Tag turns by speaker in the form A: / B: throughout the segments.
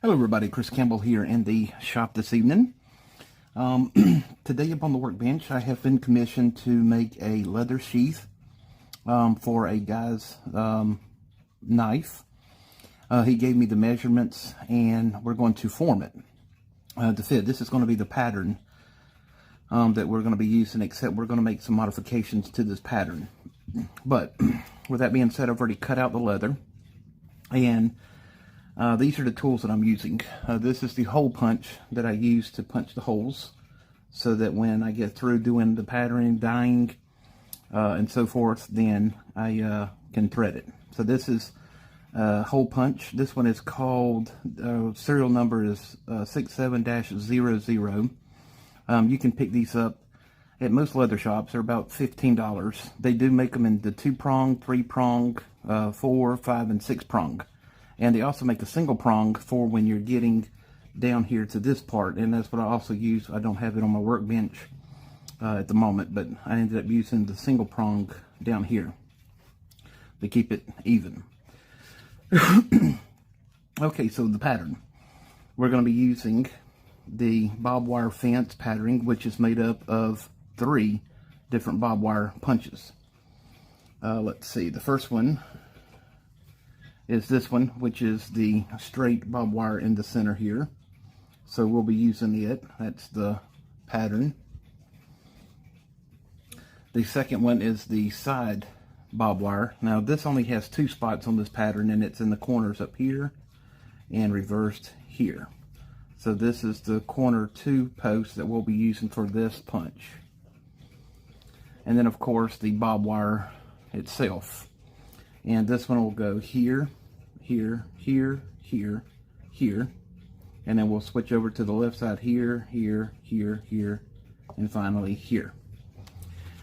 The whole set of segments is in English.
A: Hello everybody, Chris Campbell here in the shop this evening. Today up on the workbench I have been commissioned to make a leather sheath for a guy's knife. He gave me the measurements and we're going to form it to fit. This is going to be the pattern that we're going to be using, except we're going to make some modifications to this pattern. But with that being said, I've already cut out the leather, and these are the tools that I'm using. This is the hole punch that I use to punch the holes so that when I get through doing the patterning, dyeing, and so forth, then I can thread it. So this is hole punch. This one is called, serial number is 67-00. You can pick these up at most leather shops. They're about $15. They do make them in the 2-prong, 3-prong, 4, 5, and 6-prong. And they also make a single prong for when you're getting down here to this part. And that's what I also use. I don't have it on my workbench at the moment, but I ended up using the single prong down here to keep it even. Okay, so the pattern. We're going to be using the barbed wire fence patterning, which is made up of 3 different barbed wire punches. Let's see, the first one is this one, which is the straight barbed wire in the center here. So we'll be using it. That's the pattern. The second one is the side barbed wire. Now this only has 2 spots on this pattern, and it's in the corners up here and reversed here. So this is the corner 2 post that we'll be using for this punch. And then of course the barbed wire itself. And this one will go here, here, here, here, here. And then we'll switch over to the left side here, here, here, here, and finally here.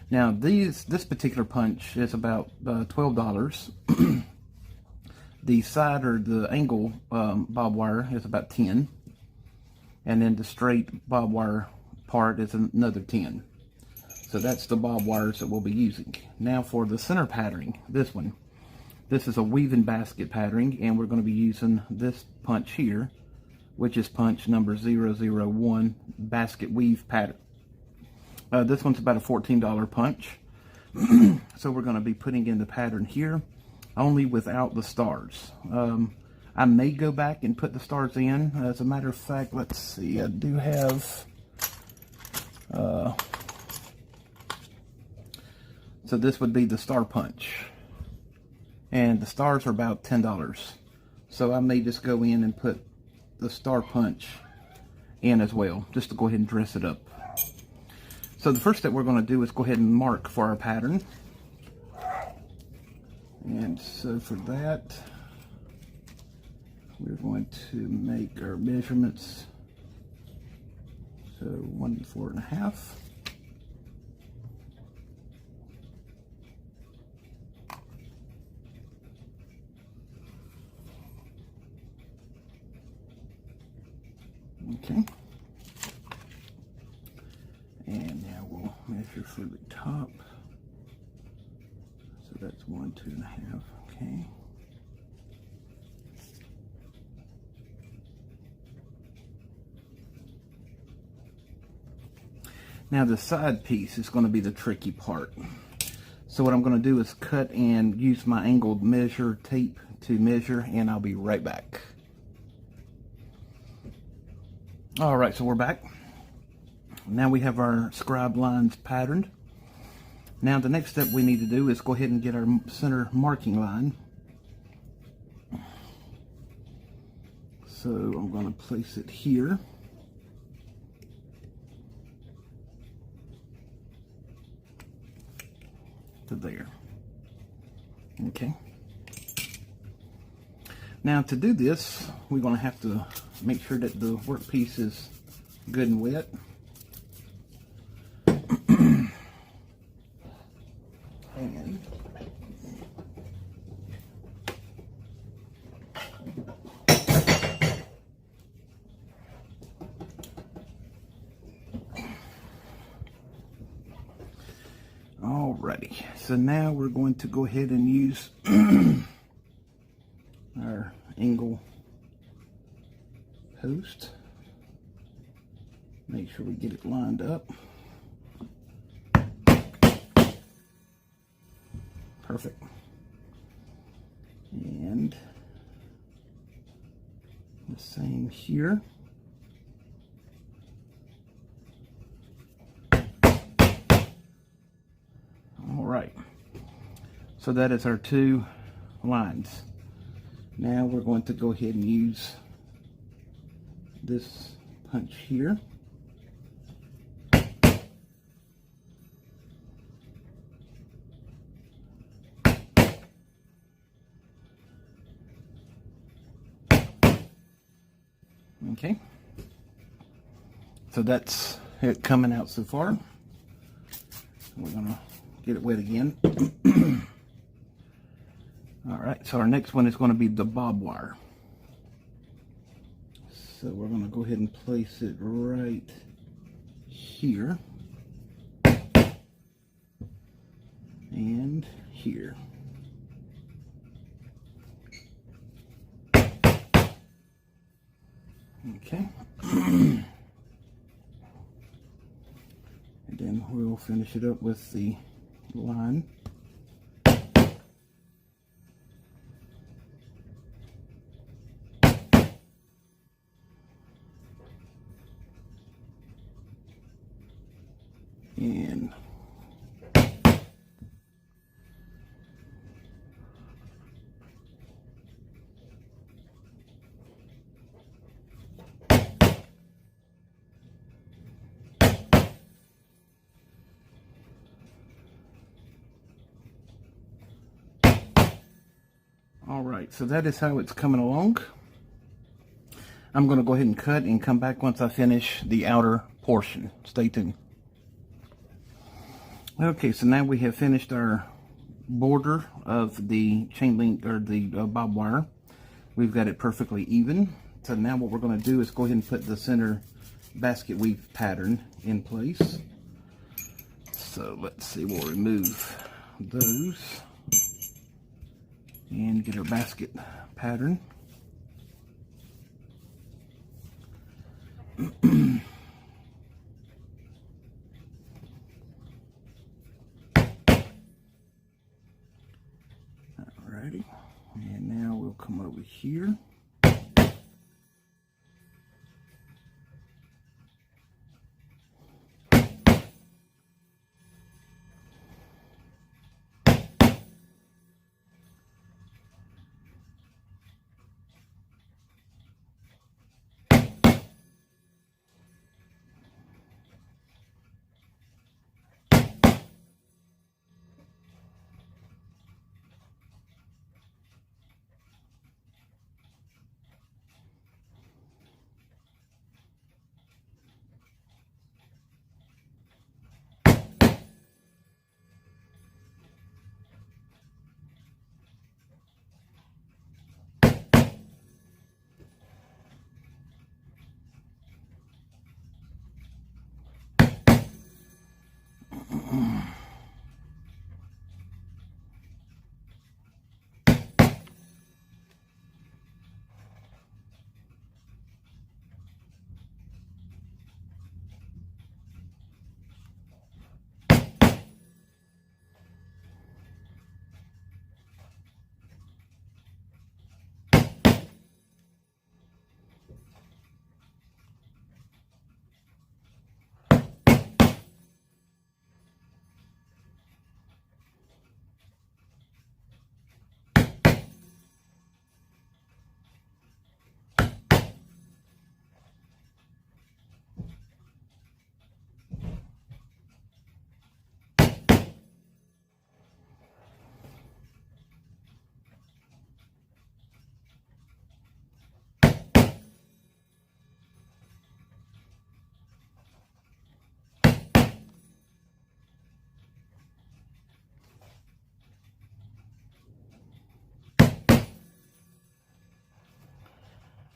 A: Now this particular punch is about $12. The side or the angle barbed wire is about 10. And then the straight barbed wire part is another 10. So that's the barbed wires that we'll be using. Now for the center patterning, this one. This is a weaving basket patterning, and we're going to be using this punch here, which is punch number 001 basket weave pattern. This one's about a $14 punch. So we're going to be putting in the pattern here, only without the stars. I may go back and put the stars in. As a matter of fact, let's see, I do have, so this would be the star punch. And the stars are about $10. So I may just go in and put the star punch in as well, just to go ahead and dress it up. So the first step we're going to do is go ahead and mark for our pattern. And so for that, we're going to make our measurements. So 1 4.5. Okay. And now we'll measure for the top. So that's 1 2.5. Okay. Now the side piece is going to be the tricky part. So what I'm going to do is cut and use my angled measure tape to measure, and I'll be right back. Alright, so we're back. Now we have our scribe lines patterned. Now the next step we need to do is go ahead and get our center marking line. So I'm going to place it here. To there. Okay. Now to do this, we're going to have to make sure that the workpiece is good and wet. And alrighty, so now we're going to go ahead and use our angle post. Make sure we get it lined up. Perfect. And the same here. All right. So that is our 2 lines. Now we're going to go ahead and use this punch here. Okay, so that's it coming out so far. We're gonna get it wet again. All right, so our next one is going to be the bob wire. So we're going to go ahead and place it right here and here. Okay. And then we'll finish it up with the line. And all right, so that is how it's coming along. I'm going to go ahead and cut and come back once I finish the outer portion. Stay tuned. Okay, so now we have finished our border of the chain link, or the bob wire. We've got it perfectly even. So now what we're going to do is go ahead and put the center basket weave pattern in place. So let's see, we'll remove those and get our basket pattern. Alrighty, and now we'll come over here.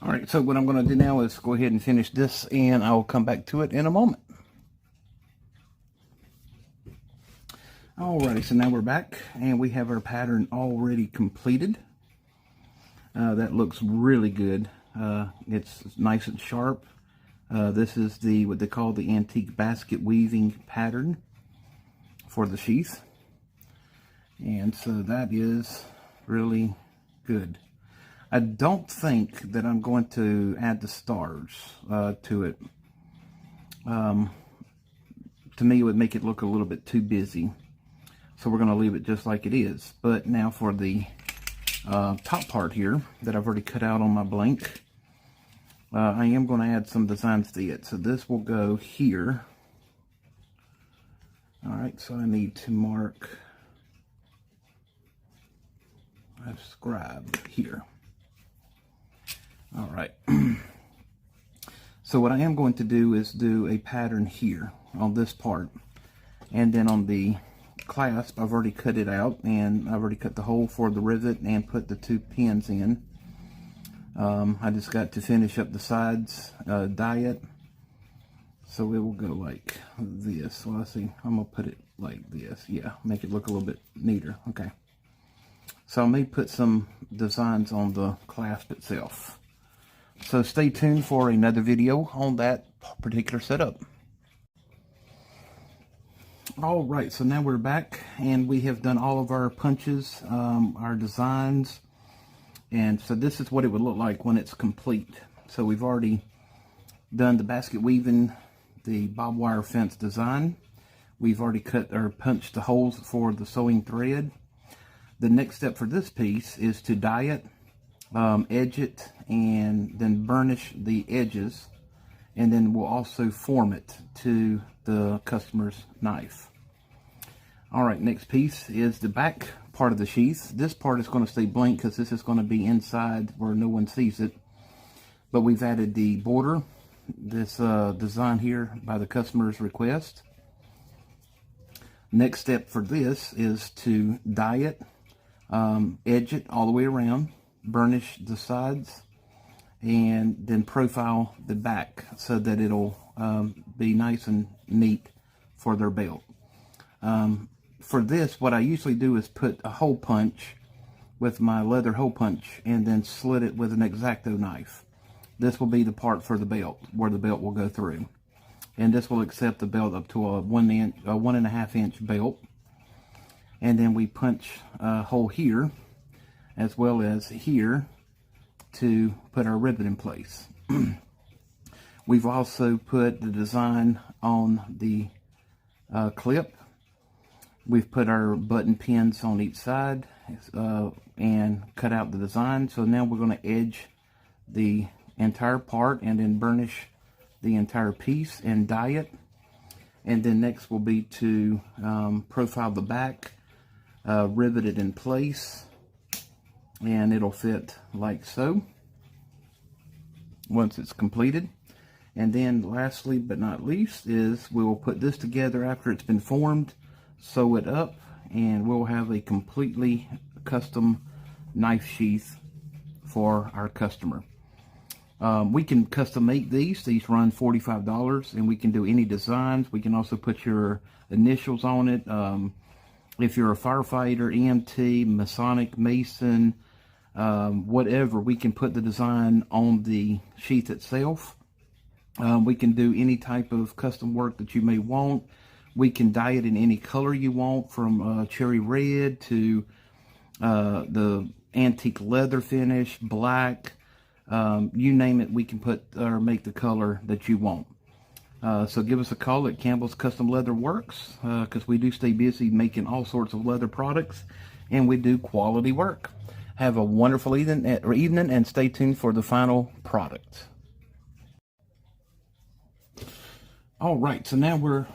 A: All right, so what I'm going to do now is go ahead and finish this, and I'll come back to it in a moment. Alrighty, so now we're back, and we have our pattern already completed. That looks really good. It's nice and sharp. This is what they call the antique basket weaving pattern for the sheath. And so that is really good. I don't think that I'm going to add the stars to it. To me, it would make it look a little bit too busy. So we're going to leave it just like it is. But now for the top part here that I've already cut out on my blank, I am going to add some designs to it. So this will go here. Alright, so I need to mark a scribe here. Alright. So what I am going to do is do a pattern here on this part. And then on the clasp, I've already cut it out, and I've already cut the hole for the rivet and put the 2 pins in. I just got to finish up the sides, dye it. So it will go like this. So let's see, I'm going to put it like this. Yeah, make it look a little bit neater. Okay. So I may put some designs on the clasp itself. So stay tuned for another video on that particular setup. Alright, so now we're back and we have done all of our punches, our designs. And so this is what it would look like when it's complete. So we've already done the basket weaving, the barbed wire fence design. We've already cut or punched the holes for the sewing thread. The next step for this piece is to dye it, edge it, and then burnish the edges, and then we'll also form it to the customer's knife. Alright, next piece is the back part of the sheath. This part is going to stay blank because this is going to be inside where no one sees it, but we've added the border, this design here by the customer's request. Next step for this is to dye it, edge it all the way around, burnish the sides, and then profile the back so that it'll be nice and neat for their belt. For this, what I usually do is put a hole punch with my leather hole punch and then slit it with an X-Acto knife. This will be the part for the belt, where the belt will go through. And this will accept the belt up to a 1.5 inch belt. And then we punch a hole here, as well as here, to put our rivet in place. We've also put the design on the clip. We've put our button pins on each side and cut out the design. So now we're going to edge the entire part and then burnish the entire piece and dye it. And then next will be to profile the back, rivet it in place, and it'll fit like so once it's completed. And then lastly but not least is we will put this together after it's been formed, sew it up, and we'll have a completely custom knife sheath for our customer. We can custom make these. These run $45, and we can do any designs. We can also put your initials on it. If you're a firefighter, EMT, Masonic, Mason, whatever, we can put the design on the sheath itself. We can do any type of custom work that you may want. We can dye it in any color you want, from cherry red to the antique leather finish, black, you name it. We can put or make the color that you want. So give us a call at Campbell's Custom Leather Works, because we do stay busy making all sorts of leather products, and we do quality work. Have a wonderful evening, and stay tuned for the final product. All right, so now we're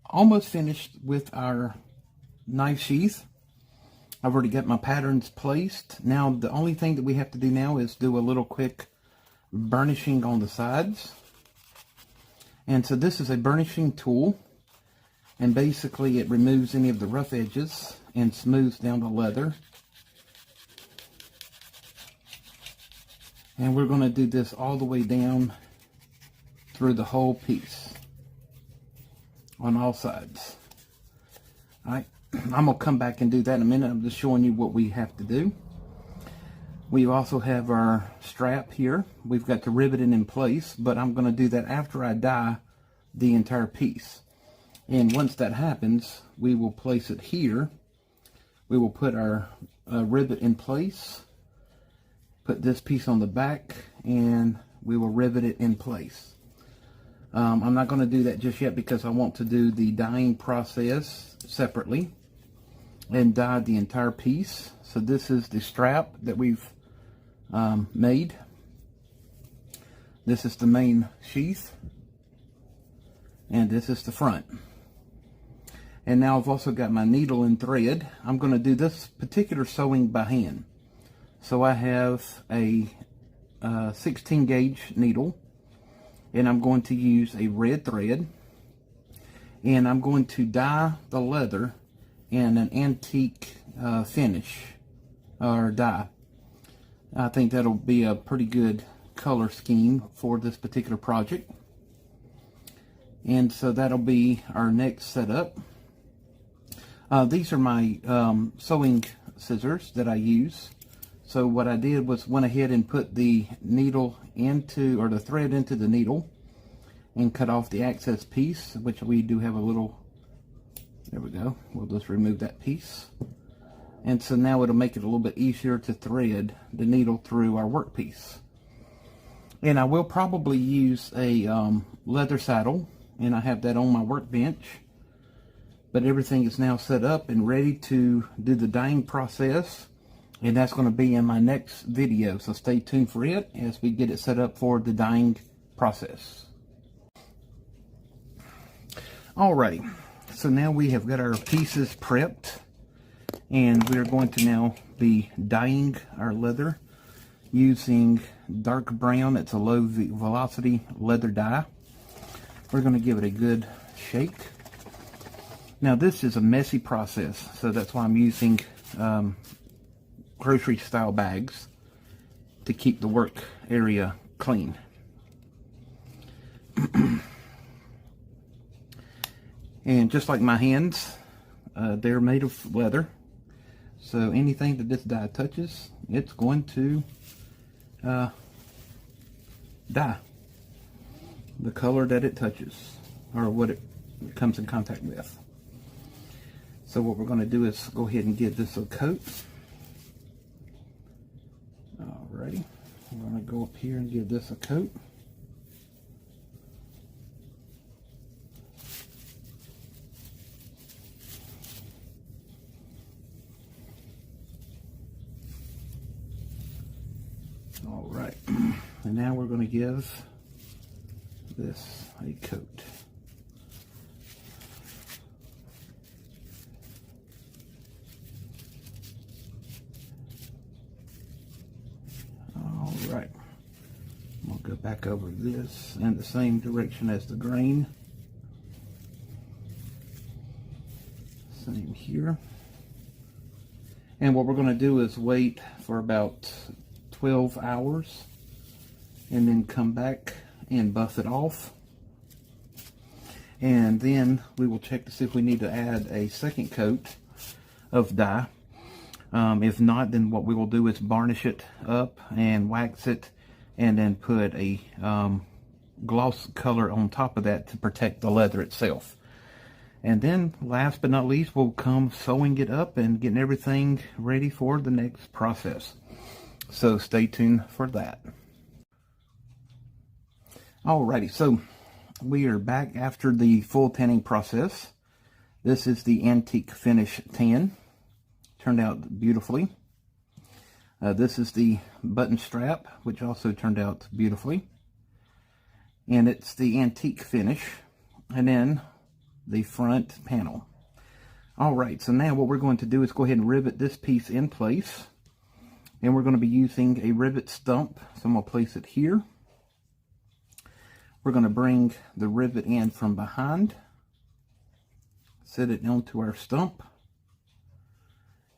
A: almost finished with our knife sheath. I've already got my patterns placed. Now the only thing that we have to do now is do a little quick burnishing on the sides. And so this is a burnishing tool, and basically it removes any of the rough edges and smooths down the leather. And we're going to do this all the way down through the whole piece on all sides. All right, I'm going to come back and do that in a minute. I'm just showing you what we have to do. We also have our strap here. We've got to rivet it in place, but I'm going to do that after I die the entire piece. And once that happens, we will place it here. We will put our rivet in place, put this piece on the back, and we will rivet it in place. I'm not going to do that just yet because I want to do the dyeing process separately and dye the entire piece. So this is the strap that we've made. This is the main sheath, and this is the front. And now I've also got my needle and thread. I'm going to do this particular sewing by hand. So I have a 16 gauge needle, and I'm going to use a red thread, and I'm going to dye the leather in an antique finish or dye. I think that'll be a pretty good color scheme for this particular project. And so that'll be our next setup. These are my sewing scissors that I use. So what I did was went ahead and put the needle into, or the thread into the needle, and cut off the excess piece, which we do have a little, there we go. We'll just remove that piece. And so now it'll make it a little bit easier to thread the needle through our workpiece. And I will probably use a leather saddle, and I have that on my workbench. But everything is now set up and ready to do the dyeing process. And that's going to be in my next video, so stay tuned for it as we get it set up for the dyeing process. Alrighty, so now we have got our pieces prepped, and we're going to now be dyeing our leather using dark brown. It's a low velocity leather dye. We're going to give it a good shake. Now this is a messy process, so that's why I'm using grocery style bags to keep the work area clean. And just like my hands, they're made of leather, so anything that this dye touches, it's going to dye the color that it touches, or what it comes in contact with. So what we're going to do is go ahead and give this a coat. Alrighty, we're going to go up here and give this a coat. Alright, and now we're going to give this a coat. Alright, we'll go back over this in the same direction as the grain. Same here. And what we're going to do is wait for about 12 hours and then come back and buff it off. And then we will check to see if we need to add a second coat of dye. If not, then what we will do is varnish it up and wax it, and then put a gloss color on top of that to protect the leather itself. And then last but not least, we'll come sewing it up and getting everything ready for the next process. So stay tuned for that. Alrighty, so we are back after the full tanning process. This is the antique finish tan. Turned out beautifully. This is the button strap, which also turned out beautifully. And it's the antique finish. And then the front panel. Alright, so now what we're going to do is go ahead and rivet this piece in place. And we're going to be using a rivet stump. So I'm going to place it here. We're going to bring the rivet in from behind. Set it onto our stump.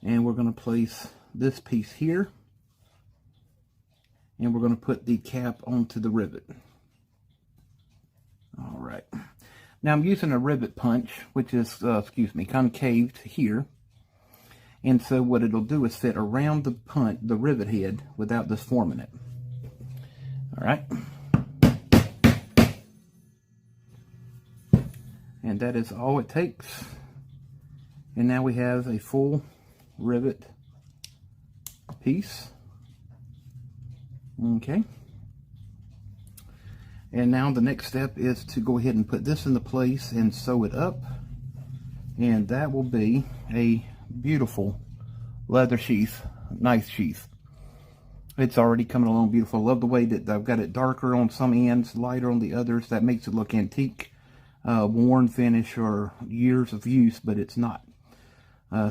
A: And we're going to place this piece here. And we're going to put the cap onto the rivet. Alright. Now I'm using a rivet punch, which is, concaved here. And so what it'll do is fit around the rivet head without disforming it. All right. And that is all it takes. And now we have a full rivet piece. Okay. And now the next step is to go ahead and put this into place and sew it up. And that will be a beautiful leather sheath, knife sheath. It's already coming along beautiful. I love the way that I've got it darker on some ends, lighter on the others. That makes it look antique, worn finish, or years of use, but it's not.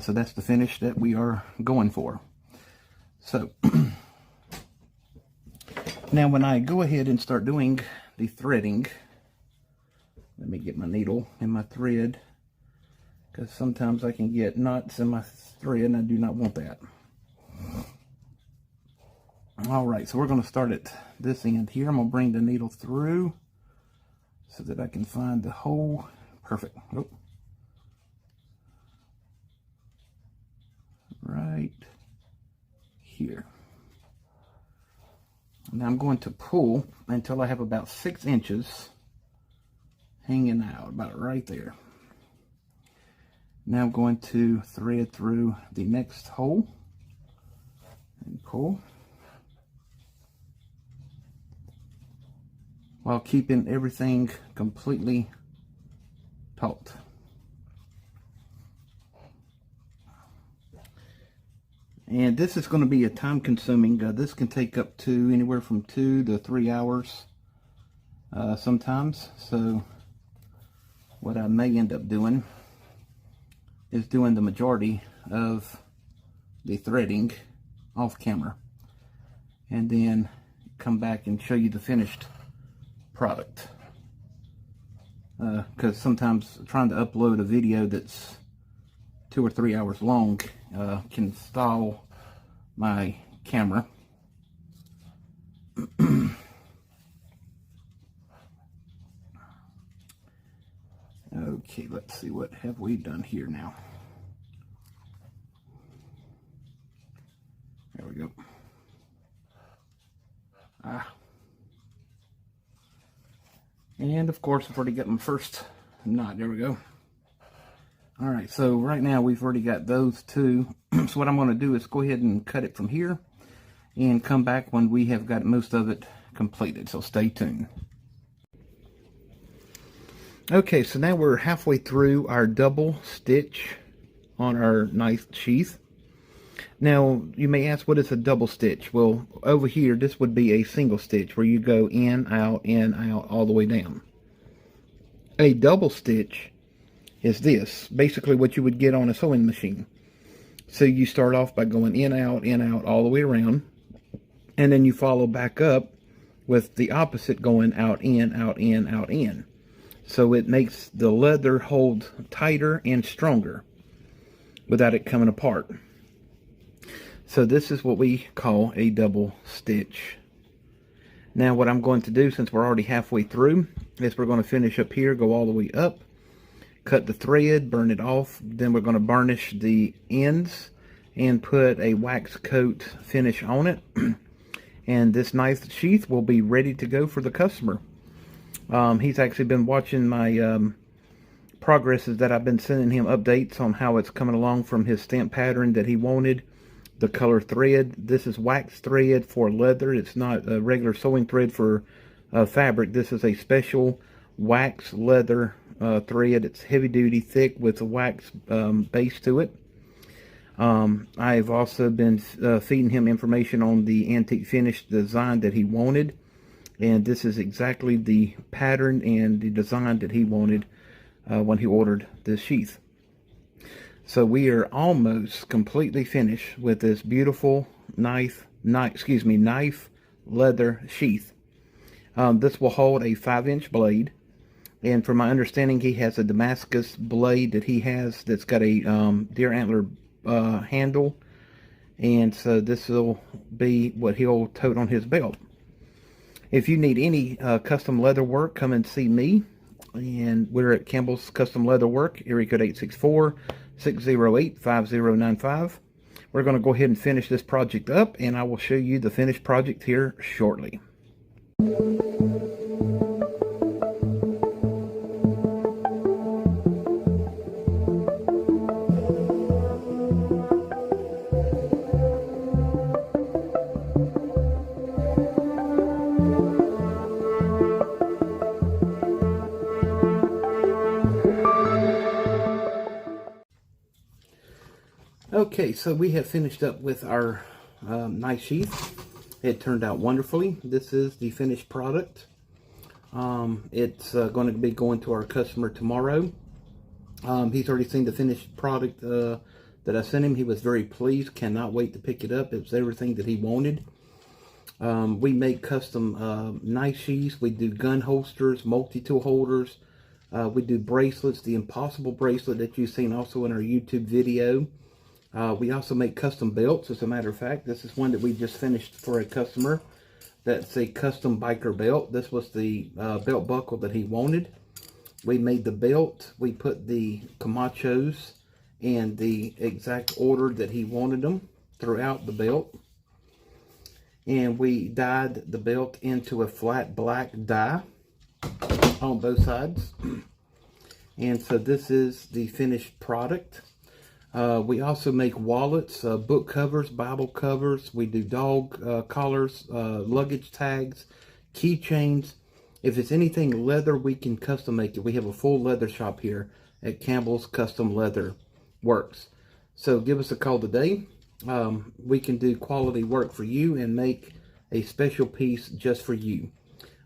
A: So that's the finish that we are going for. So now when I go ahead and start doing the threading, let me get my needle and my thread, because sometimes I can get knots in my thread and I do not want that. Alright, so we're going to start at this end here. I'm going to bring the needle through so that I can find the hole. Perfect. Oh. Right here. Now I'm going to pull until I have about 6 inches hanging out, about right there. Now I'm going to thread through the next hole and pull, while keeping everything completely taut. And this is going to be a time consuming, this can take up to anywhere from 2 to 3 hours sometimes. So what I may end up doing is doing the majority of the threading off camera, and then come back and show you the finished product. Because sometimes trying to upload a video that's 2 or 3 hours long can stall my camera. Okay, let's see, what have we done here now. There we go. And of course I've already got my first knot. There we go. Alright, so right now we've already got those two. So what I'm going to do is go ahead and cut it from here and come back when we have got most of it completed. So stay tuned. Okay, so now we're halfway through our double stitch on our knife sheath. Now, you may ask, what is a double stitch? Well, over here, this would be a single stitch where you go in, out, all the way down. A double stitch is this, basically what you would get on a sewing machine. So you start off by going in, out, all the way around, and then you follow back up with the opposite, going out, in, out, in. So it makes the leather hold tighter and stronger without it coming apart. So this is what we call a double stitch. Now what I'm going to do, since we're already halfway through, is we're going to finish up here, go all the way up, cut the thread, burn it off, then we're going to burnish the ends and put a wax coat finish on it. And this knife sheath will be ready to go for the customer. He's actually been watching my progresses that I've been sending him updates on how it's coming along from his stamp pattern that he wanted. The color thread, this is wax thread for leather. It's not a regular sewing thread for fabric. This is a special wax leather thread. It's heavy duty, thick, with a wax base to it. I've also been feeding him information on the antique finish design that he wanted, and this is exactly the pattern and the design that he wanted when he ordered this sheath. So we are almost completely finished with this beautiful knife leather sheath. This will hold a 5-inch blade, and from my understanding, he has a Damascus blade that he has that's got a deer antler handle, and so this will be what he'll tote on his belt. If you need any custom leather work, come and see me. And we're at Campbell's Custom Leather Work, area code 864-608-5095. we're going to go ahead and finish this project up, and I will show you the finished project here shortly. Okay, so we have finished up with our knife sheath. It turned out wonderfully. This is the finished product. It's going to be going to our customer tomorrow. He's already seen the finished product that I sent him. He was very pleased, cannot wait to pick it up. It was everything that he wanted. We make custom knife sheaths. We do gun holsters, multi-tool holders. We do bracelets, the impossible bracelet that you've seen also in our YouTube video. We also make custom belts. As a matter of fact, this is one that we just finished for a customer. That's a custom biker belt. This was the belt buckle that he wanted. We made the belt. We put the camachos in the exact order that he wanted them throughout the belt. And we dyed the belt into a flat black dye on both sides. And so this is the finished product. We also make wallets, book covers, Bible covers. We do dog collars, luggage tags, keychains. If it's anything leather, we can custom make it. We have a full leather shop here at Campbell's Custom Leather Works. So give us a call today. We can do quality work for you and make a special piece just for you.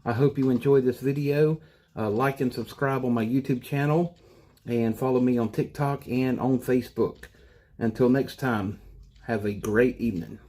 A: I hope you enjoyed this video. Like and subscribe on my YouTube channel. And follow me on TikTok and on Facebook. Until next time, have a great evening.